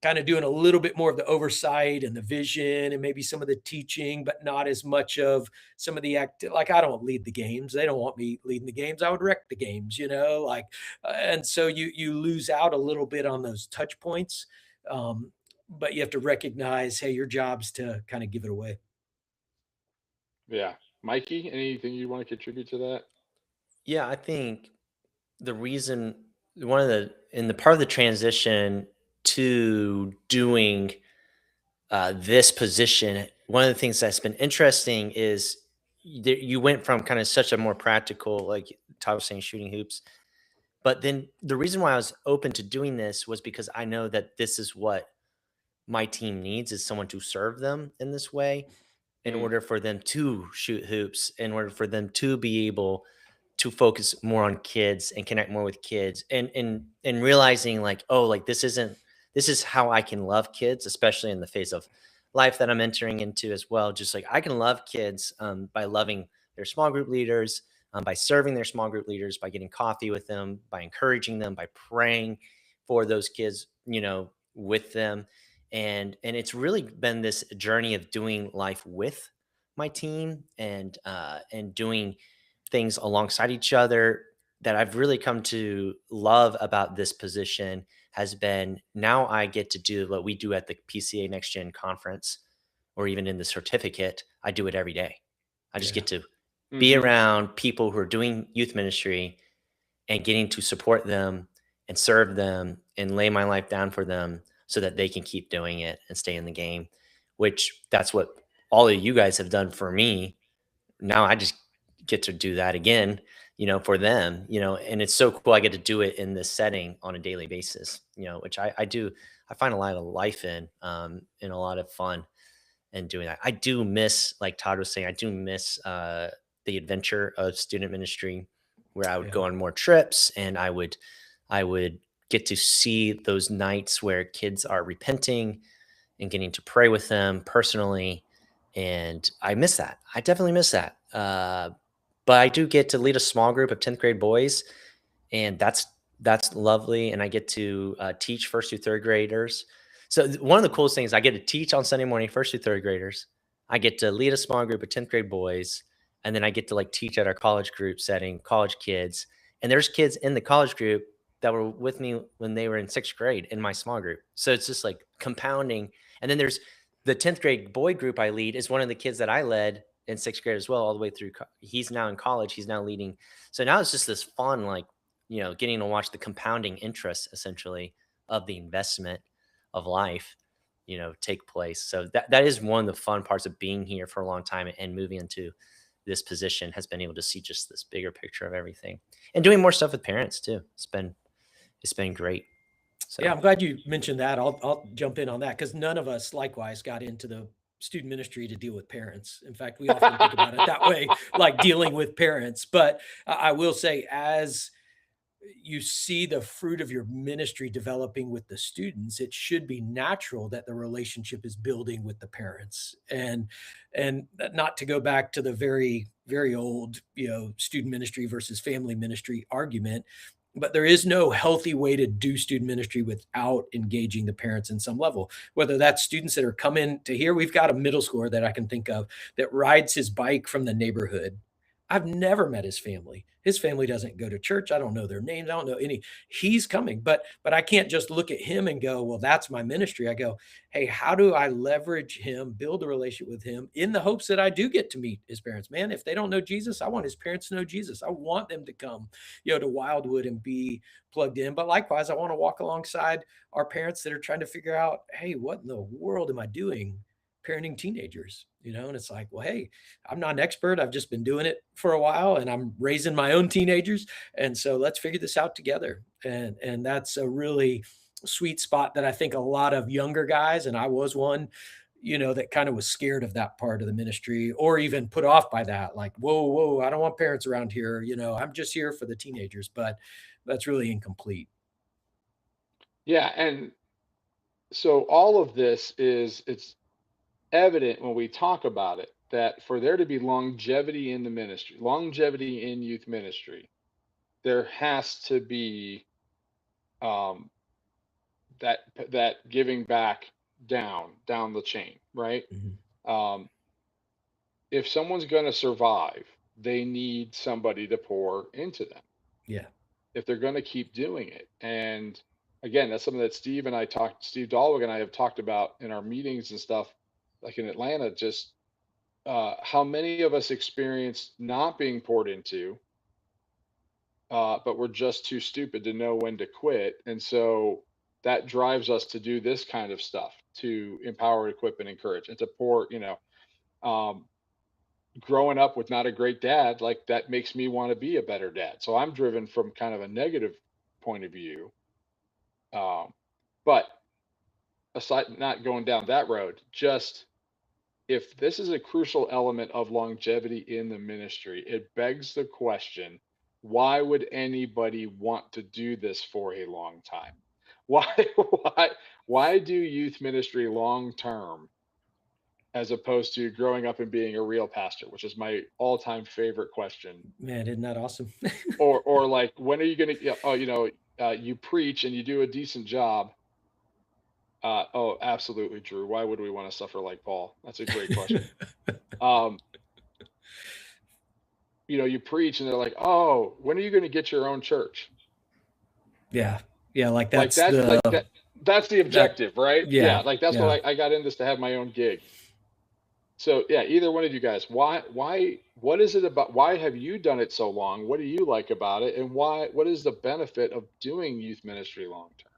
kind of doing a little bit more of the oversight and the vision and maybe some of the teaching, but not as much of some of the like I don't lead the games. They don't want me leading the games. I would wreck the games, and so you lose out a little bit on those touch points. But you have to recognize, hey, your job's to kind of give it away. Yeah. Mikey, anything you want to contribute to that? Yeah, I think the reason in the part of the transition to doing this position, one of the things that's been interesting is you went from kind of such a more practical, like Todd was saying, shooting hoops. But then the reason why I was open to doing this was because I know that this is what my team needs, is someone to serve them in this way in order for them to shoot hoops, in order for them to be able to focus more on kids and connect more with kids, and realizing like, oh, like this is how I can love kids, especially in the phase of life that I'm entering into as well. Just like I can love kids by loving their small group leaders, by serving their small group leaders, by getting coffee with them, by encouraging them, by praying for those kids, with them. And it's really been this journey of doing life with my team and doing things alongside each other that I've really come to love about this position has been, now I get to do what we do at the PCA Next Gen conference, or even in the certificate. I do it every day. I just get to be around people who are doing youth ministry and getting to support them and serve them and lay my life down for them so that they can keep doing it and stay in the game, which that's what all of you guys have done for me. Now I just get to do that again, for them, and it's so cool. I get to do it in this setting on a daily basis, which I find a lot of life in a lot of fun in doing that. I do miss, like Todd was saying, I do miss the adventure of student ministry, where I would go on more trips and I would get to see those nights where kids are repenting and getting to pray with them personally. And I miss that. I definitely miss that. but I do get to lead a small group of 10th grade boys, and that's lovely. And I get to teach first through third graders. So one of the coolest things, I get to teach on Sunday morning, first through third graders. I get to lead a small group of 10th grade boys, and then I get to like teach at our college group setting, college kids. And there's kids in the college group that were with me when they were in 6th grade in my small group. So it's just like compounding. And then there's the 10th grade boy group I lead is one of the kids that I led in 6th grade as well, all the way through. He's now in college. He's now leading. So now it's just this fun, like, getting to watch the compounding interest essentially of the investment of life, take place. So that is one of the fun parts of being here for a long time and moving into this position, has been able to see just this bigger picture of everything and doing more stuff with parents too. It's been great. So. Yeah, I'm glad you mentioned that. I'll jump in on that, because none of us likewise got into the student ministry to deal with parents. In fact, we often think about it that way, like dealing with parents. But I will say, as you see the fruit of your ministry developing with the students, it should be natural that the relationship is building with the parents. And not to go back to the very, very old, student ministry versus family ministry argument, but there is no healthy way to do student ministry without engaging the parents in some level, whether that's students that are coming to here. We've got a middle schooler that I can think of that rides his bike from the neighborhood. I've never met his family. His family doesn't go to church. I don't know their names. I don't know any. He's coming, but I can't just look at him and go, well, that's my ministry. I go, hey, how do I leverage him, build a relationship with him in the hopes that I do get to meet his parents? Man, if they don't know Jesus, I want his parents to know Jesus. I want them to come, to Wildwood and be plugged in. But likewise, I want to walk alongside our parents that are trying to figure out, hey, what in the world am I doing parenting teenagers? And it's like, well, hey, I'm not an expert. I've just been doing it for a while, and I'm raising my own teenagers. And so let's figure this out together. And that's a really sweet spot that I think a lot of younger guys, and I was one, that kind of was scared of that part of the ministry, or even put off by that. Like, whoa, I don't want parents around here. I'm just here for the teenagers, but that's really incomplete. Yeah. And so all of this it's evident when we talk about it, that for there to be longevity in the ministry, longevity in youth ministry, there has to be that giving back down the chain, right? Mm-hmm. If someone's going to survive, they need somebody to pour into them. Yeah. If they're going to keep doing it. And again, that's something that Steve Dahlwig and I have talked about in our meetings and stuff, like in Atlanta, just how many of us experienced not being poured into, but we're just too stupid to know when to quit. And so that drives us to do this kind of stuff, to empower, equip, and encourage, and to pour, growing up with not a great dad, like that makes me want to be a better dad. So I'm driven from kind of a negative point of view. But aside, not going down that road, just if this is a crucial element of longevity in the ministry, it begs the question, why would anybody want to do this for a long time? Why do youth ministry long term, as opposed to growing up and being a real pastor, which is my all-time favorite question. Man, isn't that awesome? or like, when are you going to, you preach and you do a decent job. Oh, absolutely, Drew. Why would we want to suffer like Paul? That's a great question. You preach and they're like, oh, when are you going to get your own church? Yeah. Like that's that's the objective, right? Yeah. Like that's what I got in this, to have my own gig. So yeah, either one of you guys, what is it about? Why have you done it so long? What do you like about it? And what is the benefit of doing youth ministry long term?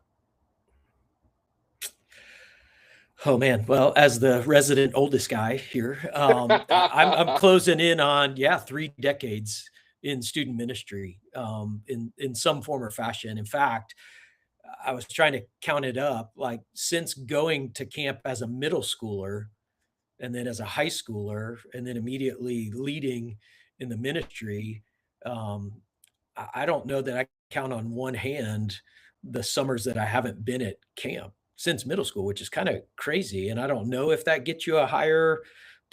Oh man. Well, as the resident oldest guy here, I'm closing in on 3 decades in student ministry, in some form or fashion. In fact, I was trying to count it up, like since going to camp as a middle schooler, and then as a high schooler, and then immediately leading in the ministry, I don't know that I count on one hand the summers that I haven't been at camp since middle school, which is kind of crazy. And I don't know if that gets you a higher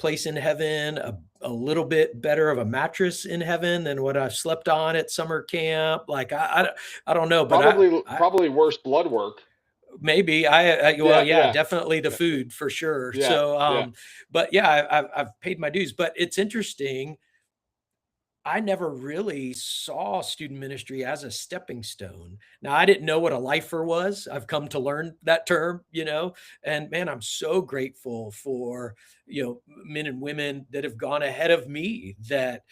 place in heaven, a little bit better of a mattress in heaven than what I've slept on at summer camp. Like I don't know, but Probably worse blood work. maybe well, yeah, Yeah. definitely the food for sure. Yeah. So, but yeah, I've paid my dues. But it's interesting. I never really saw student ministry as a stepping stone. Now, I didn't know what a lifer was. I've come to learn that term, and man, I'm so grateful for, men and women that have gone ahead of me that,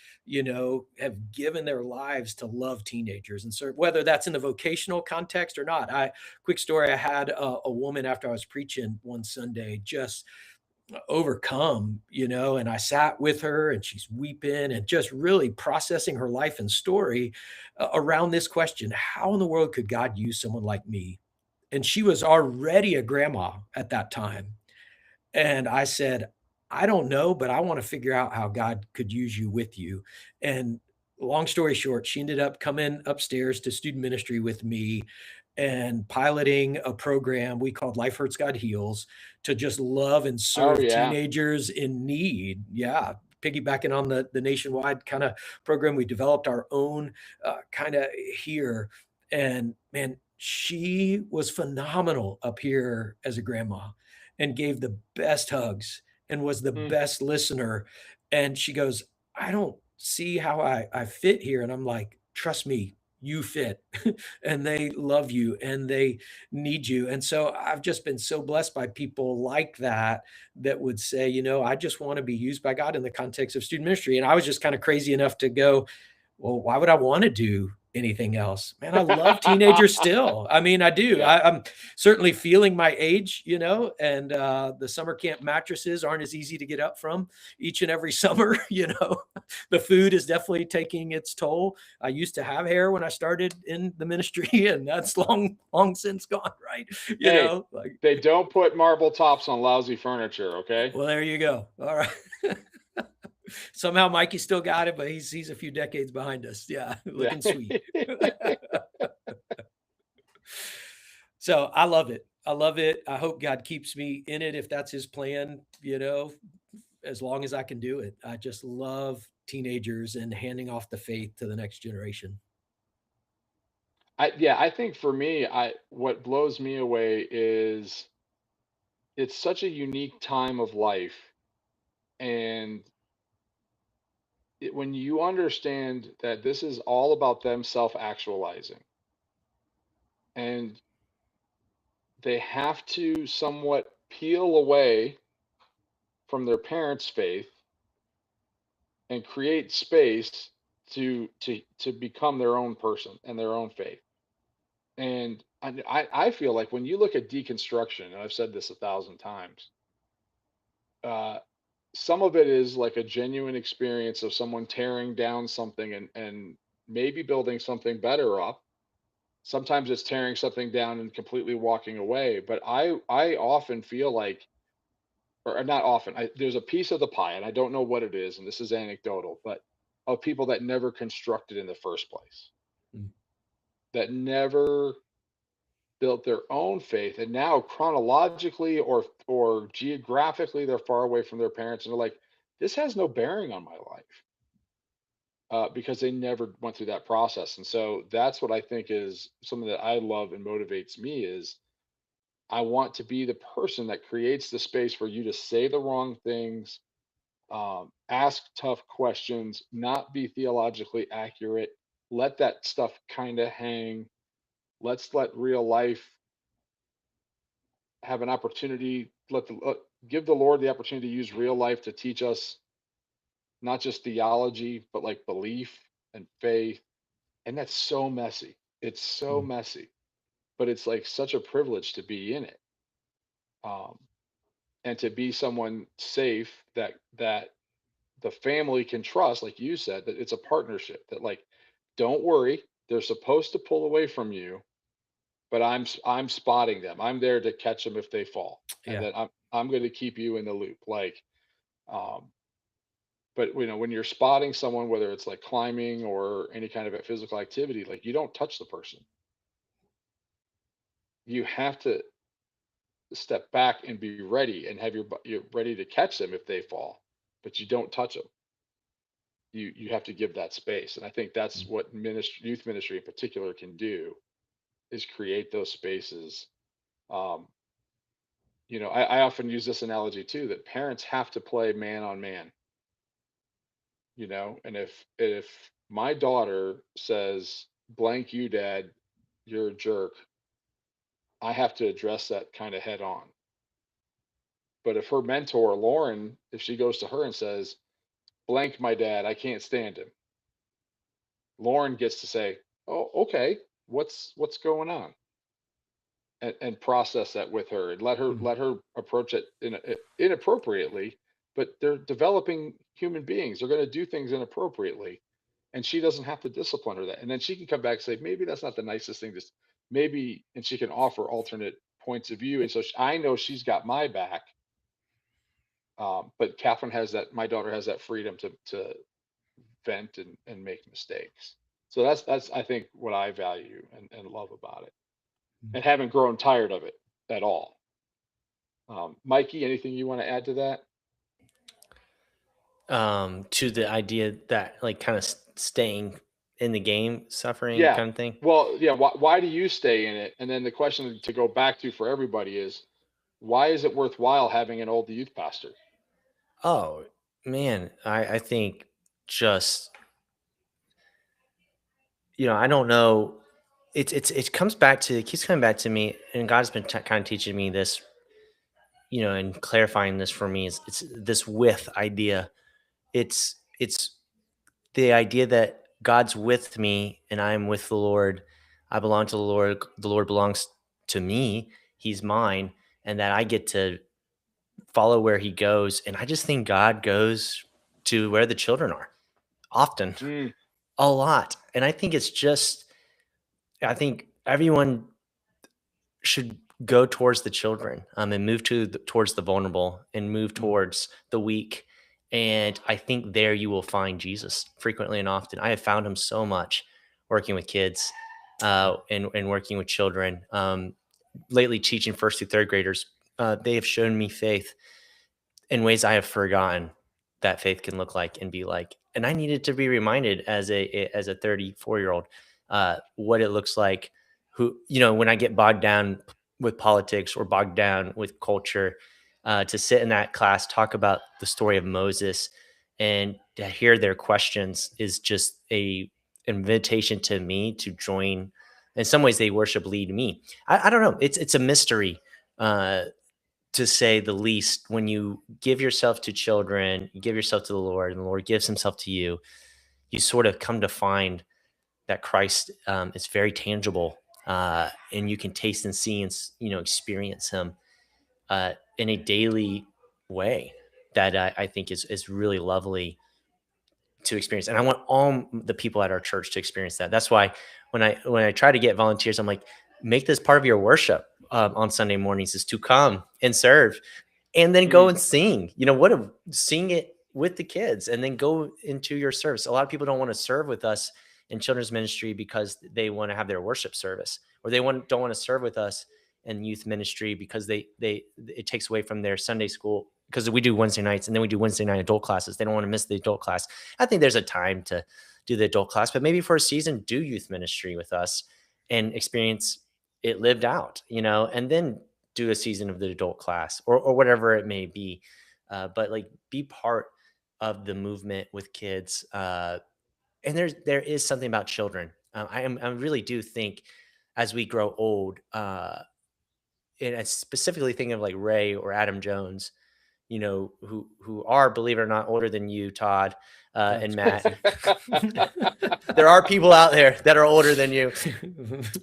have given their lives to love teenagers and serve, whether that's in the vocational context or not. Quick story, I had a woman after I was preaching one Sunday just overcome, and I sat with her and she's weeping and just really processing her life and story around this question: how in the world could God use someone like me? And she was already a grandma at that time. And I said, I don't know, but I want to figure out how God could use you with you. And long story short, she ended up coming upstairs to student ministry with me and piloting a program we called Life Hurts, God Heals, to just love and Oh serve yeah. teenagers in need. Yeah. Piggybacking on the nationwide kind of program, we developed our own kind of here. And man, she was phenomenal up here as a grandma and gave the best hugs and was the Hmm. best listener. And she goes, I don't see how I fit here. And I'm like, trust me, you fit. And they love you and they need you. And so I've just been so blessed by people like that that would say, I just want to be used by God in the context of student ministry. And I was just kind of crazy enough to go, well, why would I want to do anything else? Man, I love teenagers still. I mean, I do. Yeah. I'm certainly feeling my age, and the summer camp mattresses aren't as easy to get up from each and every summer. The food is definitely taking its toll. I used to have hair when I started in the ministry, and that's long since gone, right? Hey, they don't put marble tops on lousy furniture, okay? Well, there you go. All right. Somehow Mikey still got it, but he's a few decades behind us. Yeah, Yeah. looking sweet. So I love it. I love it. I hope God keeps me in it if that's his plan, as long as I can do it. I just love teenagers and handing off the faith to the next generation. I think for me, what blows me away is it's such a unique time of life, and when you understand that this is all about them self-actualizing, and they have to somewhat peel away from their parents' faith and create space to become their own person and their own faith. And I feel like when you look at deconstruction, and I've said this 1,000 times, uh, some of it is like a genuine experience of someone tearing down something and maybe building something better up. Sometimes it's tearing something down and completely walking away. But I often feel like, or not often, there's a piece of the pie, and I don't know what it is, and this is anecdotal, but of people that never constructed in the first place, Mm. that never built their own faith, and now chronologically or geographically they're far away from their parents, and they're like, this has no bearing on my life, because they never went through that process. And so that's what I think is something that I love and motivates me is I want to be the person that creates the space for you to say the wrong things, ask tough questions, not be theologically accurate, let that stuff kind of hang. Let's let real life have an opportunity. Give the Lord the opportunity to use real life to teach us not just theology, but like belief and faith. And that's so messy. It's so Mm. messy, but it's like such a privilege to be in it, um, and to be someone safe that the family can trust, like you said, that it's a partnership. That like, don't worry, they're supposed to pull away from you, but I'm spotting them. I'm there to catch them if they fall, and Yeah. that I'm going to keep you in the loop. Like, um, but when you're spotting someone, whether it's like climbing or any kind of a physical activity, like you don't touch the person. You have to step back and be ready and have you're ready to catch them if they fall. but you don't touch them. You have to give that space. And I think that's what youth ministry in particular can do, is create those spaces. I often use this analogy too, that parents have to play man on man, and if my daughter says, blank you, dad, you're a jerk, I have to address that kind of head on. But if her mentor, Lauren, if she goes to her and says, blank my dad, I can't stand him, Lauren gets to say, oh, okay, what's going on? And process that with her, and let her approach it inappropriately, but they're developing human beings. They're going to do things inappropriately, and she doesn't have to discipline her that. And then she can come back and say, maybe that's not the nicest thing to maybe, and she can offer alternate points of view. And so I know she's got my back. But Catherine my daughter has that freedom to vent and make mistakes. So that's I think what I value and love about it, and haven't grown tired of it at all. Mikey, anything you want to add to that? To the idea that, like, kind of staying in the game, suffering Yeah. kind of thing. Well, yeah. Why do you stay in it? And then the question to go back to for everybody is, why is it worthwhile having an old youth pastor? Oh man, I think just, I don't know. It keeps coming back to me, and God's been kind of teaching me this, and clarifying this for me, is it's this with idea. It's the idea that God's with me and I'm with the Lord. I belong to the Lord. The Lord belongs to me. He's mine, and that I get to follow where he goes. And I just think God goes to where the children are often, a lot. And I think I think everyone should go towards the children, and move towards the vulnerable, and move towards the weak. And I think there you will find Jesus frequently and often. I have found him so much working with kids, and working with children. Lately, teaching first through third graders, they have shown me faith in ways I have forgotten that faith can look like and be like. And I needed to be reminded as a 34-year-old, what it looks like. When I get bogged down with politics or bogged down with culture, to sit in that class, talk about the story of Moses, and to hear their questions is just a invitation to me to join. In some ways, they worship lead me. I don't know. It's a mystery, to say the least. When you give yourself to children, you give yourself to the Lord, and the Lord gives himself to you, you sort of come to find that Christ, is very tangible, and you can taste and see and experience him, in a daily way that I think is really lovely to experience. And I want all the people at our church to experience that. That's why when I try to get volunteers, I'm like, make this part of your worship, on Sunday mornings, is to come and serve, and then go and sing. Sing it with the kids, and then go into your service. A lot of people don't want to serve with us in children's ministry because they want to have their worship service, or don't want to serve with us in youth ministry because it takes away from their Sunday school, because we do Wednesday nights and then we do Wednesday night adult classes. They don't want to miss the adult class. I think there's a time to do the adult class, but maybe for a season, do youth ministry with us and experience it lived out, and then do a season of the adult class, or whatever it may be. But like, be part of the movement with kids. And there is something about children. I really do think, as we grow old, and I specifically thinking of like Ray or Adam Jones, who are, believe it or not, older than you, Todd, and Matt. There are people out there that are older than you,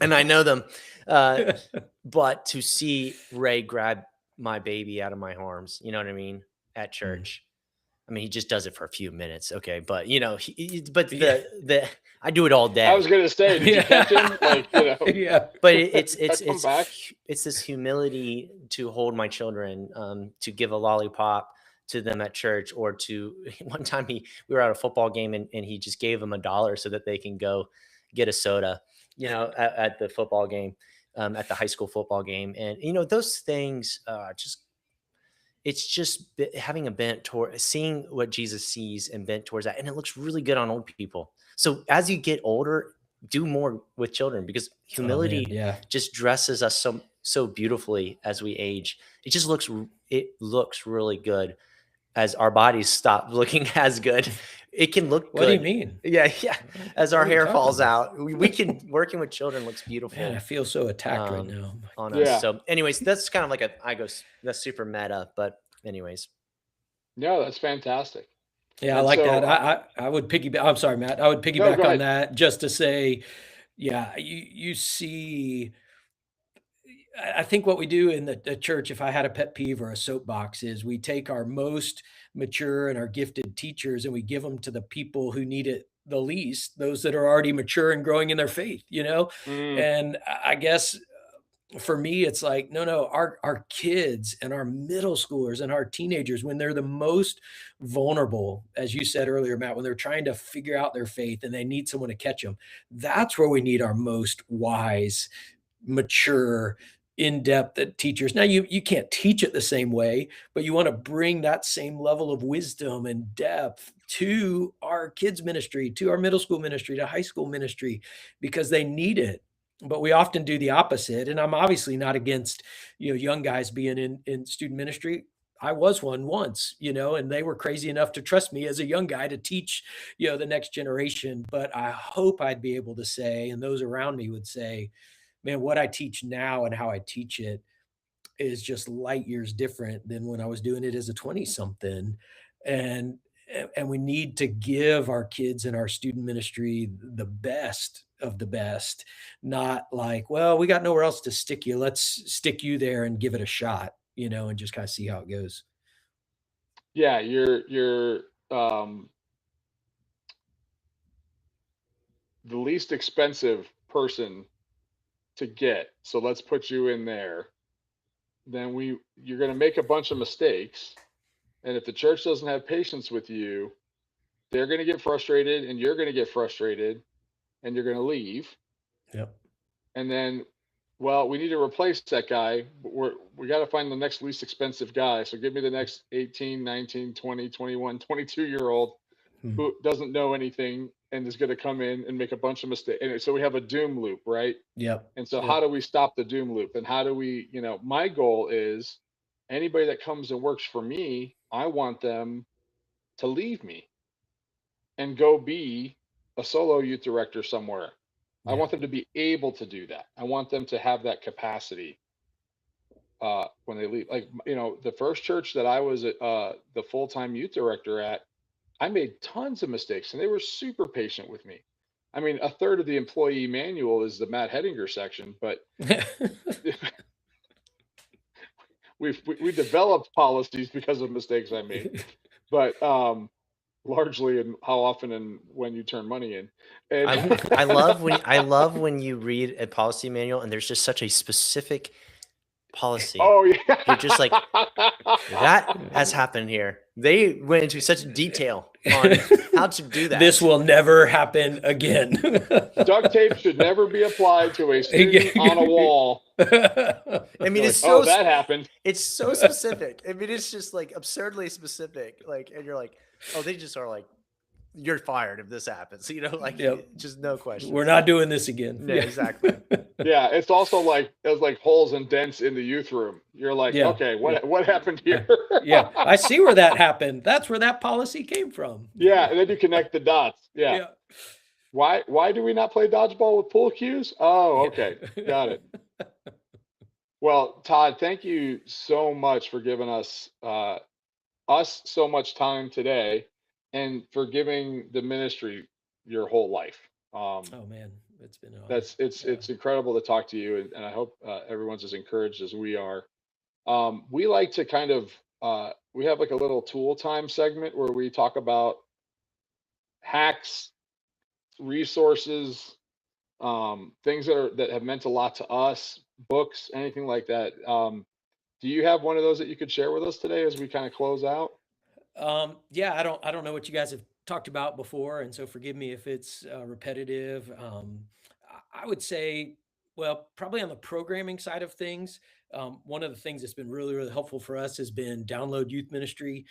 and I know them. But to see Ray grab my baby out of my arms, you know what I mean, at church. I mean, he just does it for a few minutes, okay? But I do it all day. I was gonna say, did you catch him? Yeah. But it's this humility to hold my children, to give a lollipop to them at church, or to one time we were at a football game, and he just gave them $1 so that they can go get a soda, at the football game, at the high school football game. And those things, just it's just having a bent toward seeing what Jesus sees and bent towards that. And it looks really good on old people. So as you get older, do more with children, because Oh man, humility yeah. just dresses us so beautifully as we age. It looks really good as our bodies stop looking as good. It can look What do you good. mean? Yeah. As What our are you hair talking falls about? out, we can, working with children looks Man, I beautiful feel so attacked right now. on us. Yeah. So anyways, that's kind of like that's super meta, but anyways. No, that's fantastic. Yeah, I And like that. so, I would piggyback. I'm sorry, Matt. I would no, go piggyback on ahead. that just to say, yeah, you see, I think what we do in the church, if I had a pet peeve or a soapbox, is we take our most mature and our gifted teachers and we give them to the people who need it the least, those that are already mature and growing in their faith, you know? Mm, And I guess for me, it's like, no, our kids and our middle schoolers and our teenagers, when they're the most vulnerable, as you said earlier, Matt, when they're trying to figure out their faith and they need someone to catch them, that's where we need our most wise, mature, in-depth teachers. Now you can't teach it the same way, but you want to bring that same level of wisdom and depth to our kids ministry, to our middle school ministry, to high school ministry, because they need it. But we often do the opposite. And I'm obviously not against, young guys being in student ministry. I was one once, and they were crazy enough to trust me as a young guy to teach, the next generation. But I hope I'd be able to say, and those around me would say, man, what I teach now and how I teach it is just light years different than when I was doing it as a 20 something. And and we need to give our kids and our student ministry the best of the best, not like, well, we got nowhere else to stick you. Let's stick you there and give it a shot, and just kind of see how it goes. yeah, you're um, the least expensive person to get. So let's put you in there. Then you're going to make a bunch of mistakes, and if the church doesn't have patience with you, they're going to get frustrated, and you're going to get frustrated, and you're going to leave. Yep. And then, well, we need to replace that guy. But we got to find the next least expensive guy. So give me the next 18, 19, 20, 21, 22-year old Hmm. who doesn't know anything and is going to come in and make a bunch of mistakes. And so we have a doom loop, right? Yep. And so how Yep. do we stop the doom loop? And how do we, my goal is anybody that comes and works for me, I want them to leave me and go be a solo youth director somewhere. I Yeah. want them to be able to do that. I want them to have that capacity when they leave. Like, the first church that I was the full-time youth director at, I made tons of mistakes and they were super patient with me. I mean, a third of the employee manual is the Matt Hedinger section, but we developed policies because of mistakes I made. But largely in how often and when you turn money in. And I love when you read a policy manual and there's just such a specific policy. oh yeah, You're just like, that has happened here. They went into such detail on how to do that. This will never happen again. duct tape should never be applied to a student on a wall. I mean, it's Oh, so that happened. it's so specific. I mean, it's just like absurdly specific. Like, and you're like, oh, they just are like, you're fired if this happens. Like, Yep. just no question. We're not doing this again. Yeah, exactly. Yeah, it's also like there's like holes and dents in the youth room. You're like, Yeah, okay, what happened here? Yeah, I see where that happened. That's where that policy came from. Yeah, and then you connect the dots. Yeah. Yeah. Why do we not play dodgeball with pool cues? Oh, okay. Got it. Well, Todd, thank you so much for giving us so much time today and for giving the ministry your whole life. Oh man, it's been an honor. It's incredible to talk to you, and I hope everyone's as encouraged as we are. We like to kind of we have like a little tool time segment where we talk about hacks, resources, things that have meant a lot to us, books, anything like that. Do you have one of those that you could share with us today as we kind of close out? Yeah, I don't know what you guys have talked about before, and so forgive me if it's repetitive. I would say Well, probably on the programming side of things, one of the things that's been really, really helpful for us has been Download Youth Ministry,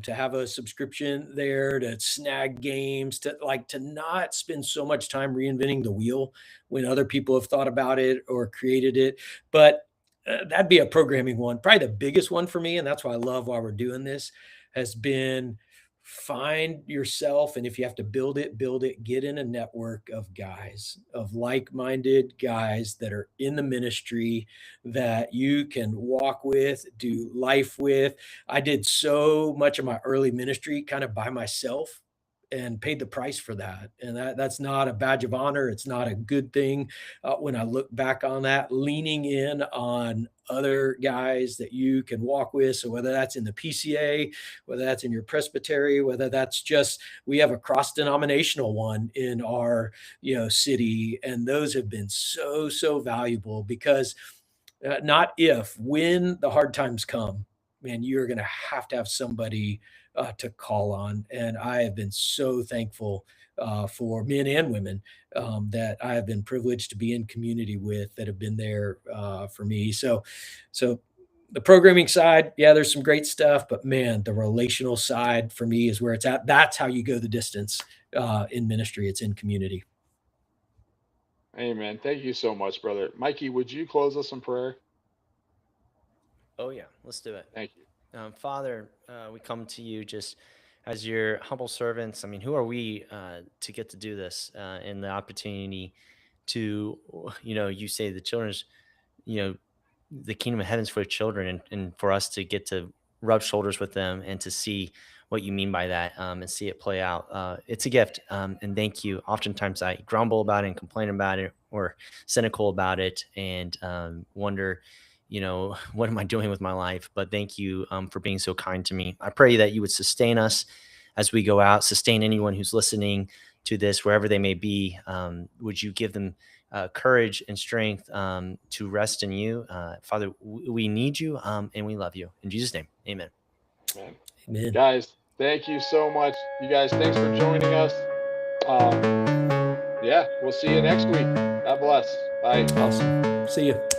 to have a subscription there, to snag games, to not spend so much time reinventing the wheel when other people have thought about it or created it. But that'd be a programming one. Probably the biggest one for me, and that's why I love why we're doing this, has been find yourself, and if you have to build it, get in a network of guys, of like-minded guys that are in the ministry that you can walk with, do life with. I did so much of my early ministry kind of by myself and paid the price for that, and that's not a badge of honor. It's not a good thing. When I look back on that, leaning in on other guys that you can walk with, so whether that's in the PCA, whether that's in your presbytery, whether that's just, we have a cross-denominational one in our city, and those have been so valuable because not if, when the hard times come, man, you're going to have somebody to call on. And I have been so thankful for men and women that I have been privileged to be in community with, that have been there for me. So the programming side, yeah, there's some great stuff, but man, the relational side for me is where it's at. That's how you go the distance in ministry. It's in community. Amen. Thank you so much, brother. Mikey, would you close us in prayer? Oh yeah, let's do it. Thank you. Father, we come to you just as your humble servants. I mean, who are we to get to do this and the opportunity to, you say the children's, the kingdom of heaven's for children, and for us to get to rub shoulders with them and to see what you mean by that and see it play out. It's a gift. And thank you. Oftentimes I grumble about it and complain about it or cynical about it and wonder, what am I doing with my life? But thank you for being so kind to me. I pray that you would sustain us as we go out, sustain anyone who's listening to this, wherever they may be. Would you give them courage and strength to rest in you? Father, we need you and we love you. In Jesus' name, amen. Amen. Guys, thank you so much. You guys, thanks for joining us. Yeah, we'll see you next week. God bless. Bye. Awesome. See you.